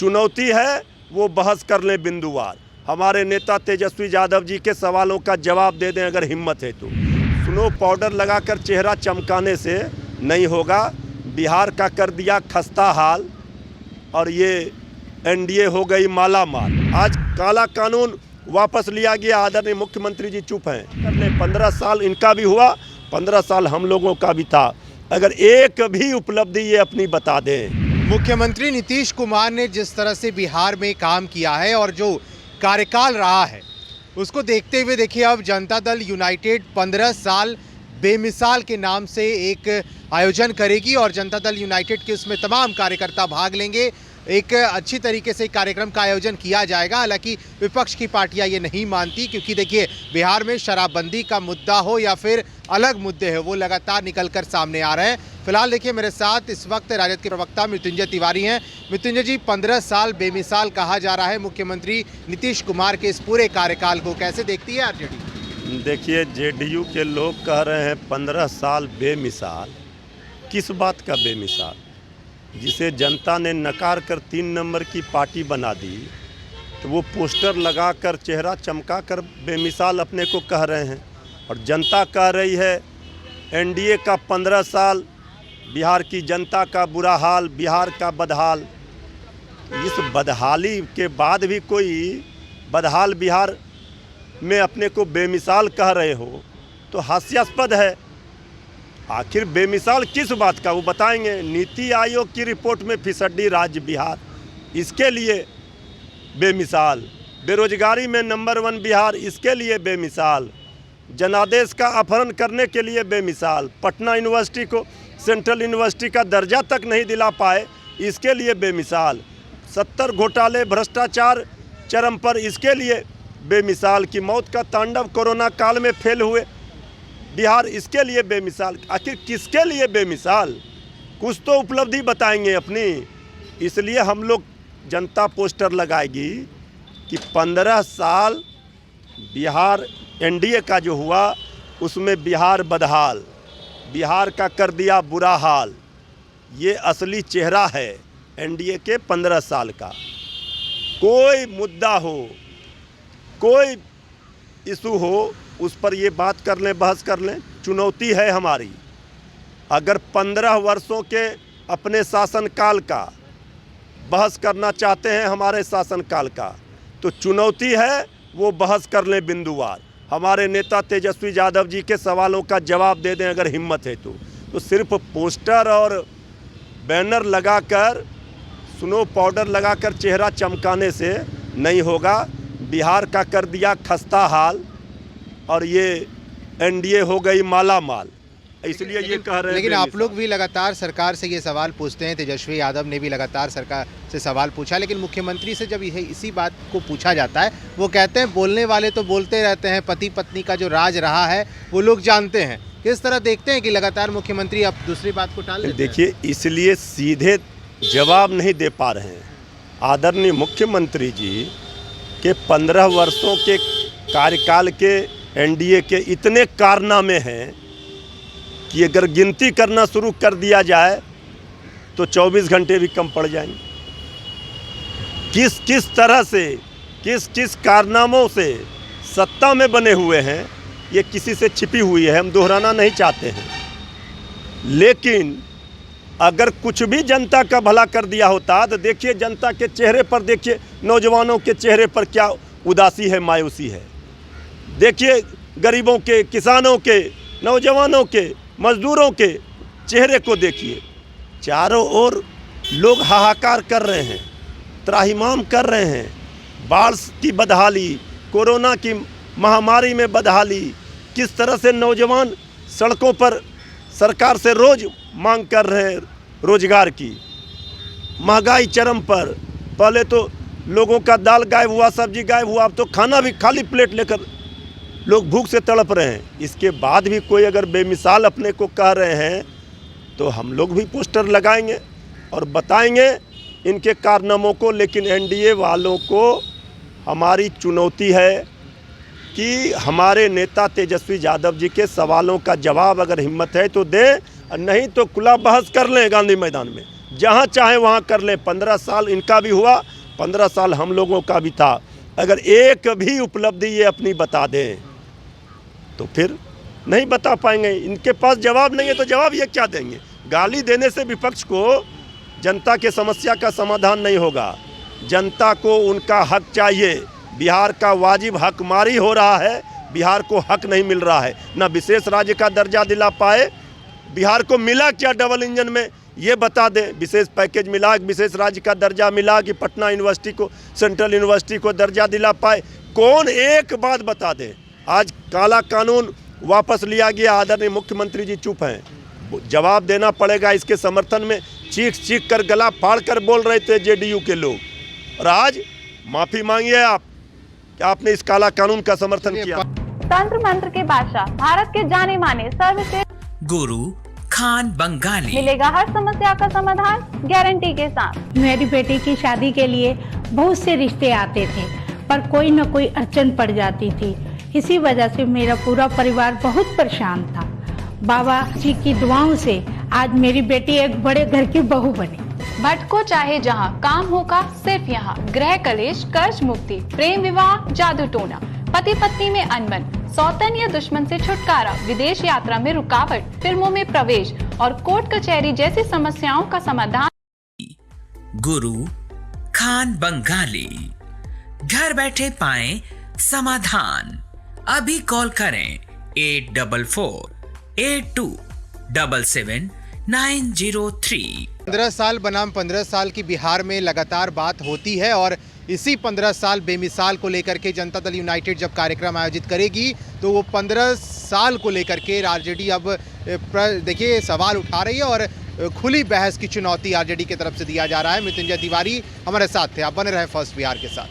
चुनौती है वो बहस कर लें बिंदुवार। हमारे नेता तेजस्वी यादव जी के सवालों का जवाब दे दें अगर हिम्मत है तो। स्नो पाउडर लगाकर चेहरा चमकाने से नहीं होगा। बिहार का कर दिया खस्ता हाल और ये एनडीए हो गई माला माल। आज काला कानून वापस लिया गया। आदरणीय मुख्यमंत्री जी चुप हैं। कर ले 15 साल इनका भी हुआ, 15 साल हम लोगों का भी था। अगर एक भी उपलब्धि ये अपनी बता दें। मुख्यमंत्री नीतीश कुमार ने जिस तरह से बिहार में काम किया है और जो कार्यकाल रहा है उसको देखते हुए देखिए अब जनता दल यूनाइटेड 15 साल बेमिसाल के नाम से एक आयोजन करेगी और जनता दल यूनाइटेड के उसमें तमाम कार्यकर्ता भाग लेंगे। एक अच्छी तरीके से कार्यक्रम का आयोजन किया जाएगा। हालांकि विपक्ष की पार्टियां ये नहीं मानती क्योंकि देखिए बिहार में शराबबंदी का मुद्दा हो या फिर अलग मुद्दे हो वो लगातार निकलकर सामने आ रहे हैं। फिलहाल देखिए मेरे साथ इस वक्त राजद के प्रवक्ता मृत्युंजय तिवारी हैं। मृत्युंजय जी, 15 साल बेमिसाल कहा जा रहा है मुख्यमंत्री नीतीश कुमार के इस पूरे कार्यकाल को, कैसे देखती है आरजेडी? देखिए, जेडीयू के लोग कह रहे हैं 15 साल बेमिसाल। किस बात का बेमिसाल? जिसे जनता ने नकार कर 3 नंबर की पार्टी बना दी तो वो पोस्टर लगाकर चेहरा चमकाकर बेमिसाल अपने को कह रहे हैं। और जनता कह रही है एनडीए का 15 साल, बिहार की जनता का बुरा हाल, बिहार का बदहाल। इस बदहाली के बाद भी कोई बदहाल बिहार में अपने को बेमिसाल कह रहे हो तो हास्यास्पद है। आखिर बेमिसाल किस बात का वो बताएंगे। नीति आयोग की रिपोर्ट में फिसड्डी राज्य बिहार, इसके लिए बेमिसाल। बेरोजगारी में नंबर 1 बिहार, इसके लिए बेमिसाल। जनादेश का अपहरण करने के लिए बेमिसाल। पटना यूनिवर्सिटी को सेंट्रल यूनिवर्सिटी का दर्जा तक नहीं दिला पाए, इसके लिए बेमिसाल। 70 घोटाले भ्रष्टाचार चरम पर, इसके लिए बेमिसाल। की मौत का तांडव कोरोना काल में फेल हुए बिहार, इसके लिए बेमिसाल। आखिर किसके लिए बेमिसाल? कुछ तो उपलब्धि बताएंगे अपनी। इसलिए हम लोग जनता पोस्टर लगाएगी कि 15 साल बिहार एनडीए का जो हुआ उसमें बिहार बदहाल, बिहार का कर दिया बुरा हाल। ये असली चेहरा है एनडीए के 15 साल का। कोई मुद्दा हो, कोई इशू हो, उस पर ये बात कर लें, बहस कर लें। चुनौती है हमारी। अगर 15 वर्षों के अपने शासनकाल का बहस करना चाहते हैं, हमारे शासनकाल का, तो चुनौती है वो बहस कर लें बिंदुवार। हमारे नेता तेजस्वी यादव जी के सवालों का जवाब दे दें अगर हिम्मत है तो सिर्फ पोस्टर और बैनर लगाकर, स्नो पाउडर लगाकर चेहरा चमकाने से नहीं होगा। बिहार का कर दिया खस्ता हाल और ये एनडीए हो गई माला माल, इसलिए ये कह रहे हैं। लेकिन आप लोग भी लगातार सरकार से ये सवाल पूछते हैं, तेजस्वी यादव ने भी लगातार सरकार से सवाल पूछा, लेकिन मुख्यमंत्री से जब इसी बात को पूछा जाता है वो कहते हैं बोलने वाले तो बोलते रहते हैं, पति पत्नी का जो राज रहा है वो लोग जानते हैं। किस तरह देखते हैं कि लगातार मुख्यमंत्री अब दूसरी बात को टाल देते हैं? देखिए, इसलिए सीधे जवाब नहीं दे पा रहे हैं। आदरणीय मुख्यमंत्री जी के 15 वर्षों के कार्यकाल के एनडीए के इतने कारनामे हैं कि अगर गिनती करना शुरू कर दिया जाए तो 24 घंटे भी कम पड़ जाएंगे। किस तरह से, किस कारनामों से सत्ता में बने हुए हैं ये किसी से छिपी हुई है, हम दोहराना नहीं चाहते हैं। लेकिन अगर कुछ भी जनता का भला कर दिया होता तो देखिए जनता के चेहरे पर, देखिए नौजवानों के चेहरे पर क्या उदासी है, मायूसी है। देखिए गरीबों के, किसानों के, नौजवानों के, मजदूरों के चेहरे को देखिए। चारों ओर लोग हाहाकार कर रहे हैं, त्राहिमाम कर रहे हैं। बाढ़ की बदहाली, कोरोना की महामारी में बदहाली, किस तरह से नौजवान सड़कों पर सरकार से रोज़ मांग कर रहे हैं रोजगार की। महंगाई चरम पर, पहले तो लोगों का दाल गायब हुआ, सब्जी गायब हुआ, अब तो खाना भी खाली प्लेट लेकर लोग भूख से तड़प रहे हैं। इसके बाद भी कोई अगर बेमिसाल अपने को कह रहे हैं तो हम लोग भी पोस्टर लगाएंगे और बताएंगे इनके कारनामों को। लेकिन एनडीए वालों को हमारी चुनौती है कि हमारे नेता तेजस्वी यादव जी के सवालों का जवाब अगर हिम्मत है तो दें, और नहीं तो खुला बहस कर लें गांधी मैदान में। जहाँ चाहे वहाँ कर ले। 15 साल इनका भी हुआ, 15 साल हम लोगों का भी था। अगर एक भी उपलब्धि ये अपनी बता दें तो फिर नहीं बता पाएंगे। इनके पास जवाब नहीं है तो जवाब ये क्या देंगे। गाली देने से विपक्ष को जनता के समस्या का समाधान नहीं होगा। जनता को उनका हक चाहिए। बिहार का वाजिब हक मारी हो रहा है, बिहार को हक नहीं मिल रहा है। ना विशेष राज्य का दर्जा दिला पाए, बिहार को मिला क्या डबल इंजन में ये बता दें। विशेष पैकेज मिला, विशेष राज्य का दर्जा मिला कि पटना यूनिवर्सिटी को, सेंट्रल यूनिवर्सिटी को दर्जा दिला पाए, कौन एक बात बता दें। आज काला कानून वापस लिया गया, आदरणीय मुख्यमंत्री जी चुप हैं। जवाब देना पड़ेगा इसके समर्थन में। चीख चीख कर गला फाड़ कर बोल रहे थे जेडीयू के लोग, और आज माफी मांगिए आप कि आपने इस काला कानून का समर्थन किया। तंत्र मंत्र के बादशाह, भारत के जाने माने सर्वश्रेष्ठ गुरु खान बंगाली, मिलेगा हर समस्या का समाधान गारंटी के साथ। मेरी बेटी की शादी के लिए बहुत से रिश्ते आते थे, पर कोई न कोई अड़चन पड़ जाती थी। इसी वजह से मेरा पूरा परिवार बहुत परेशान था। बाबा जी की दुआओं से आज मेरी बेटी एक बड़े घर की बहू बनी। भटको चाहे जहाँ, काम होगा सिर्फ यहाँ। गृह कलेश, कर्ज मुक्ति, प्रेम विवाह, जादू टोना, पति पत्नी में अनबन, सौतन या दुश्मन से छुटकारा, विदेश यात्रा में रुकावट, फिल्मों में प्रवेश और कोर्ट कचहरी जैसी समस्याओं का समाधान। गुरु खान बंगाली, घर बैठे पाएं समाधान। अभी कॉल करें 8448277903। 15 साल बनाम 15 साल की बिहार में लगातार बात होती है, और इसी 15 साल बेमिसाल को लेकर के जनता दल यूनाइटेड जब कार्यक्रम आयोजित करेगी तो वो 15 साल को लेकर के आरजेडी अब देखिए सवाल उठा रही है, और खुली बहस की चुनौती आरजेडी की तरफ से दिया जा रहा है। मृत्युंजय तिवारी हमारे साथ थे। आप बने रहे फर्स्ट बिहार के साथ।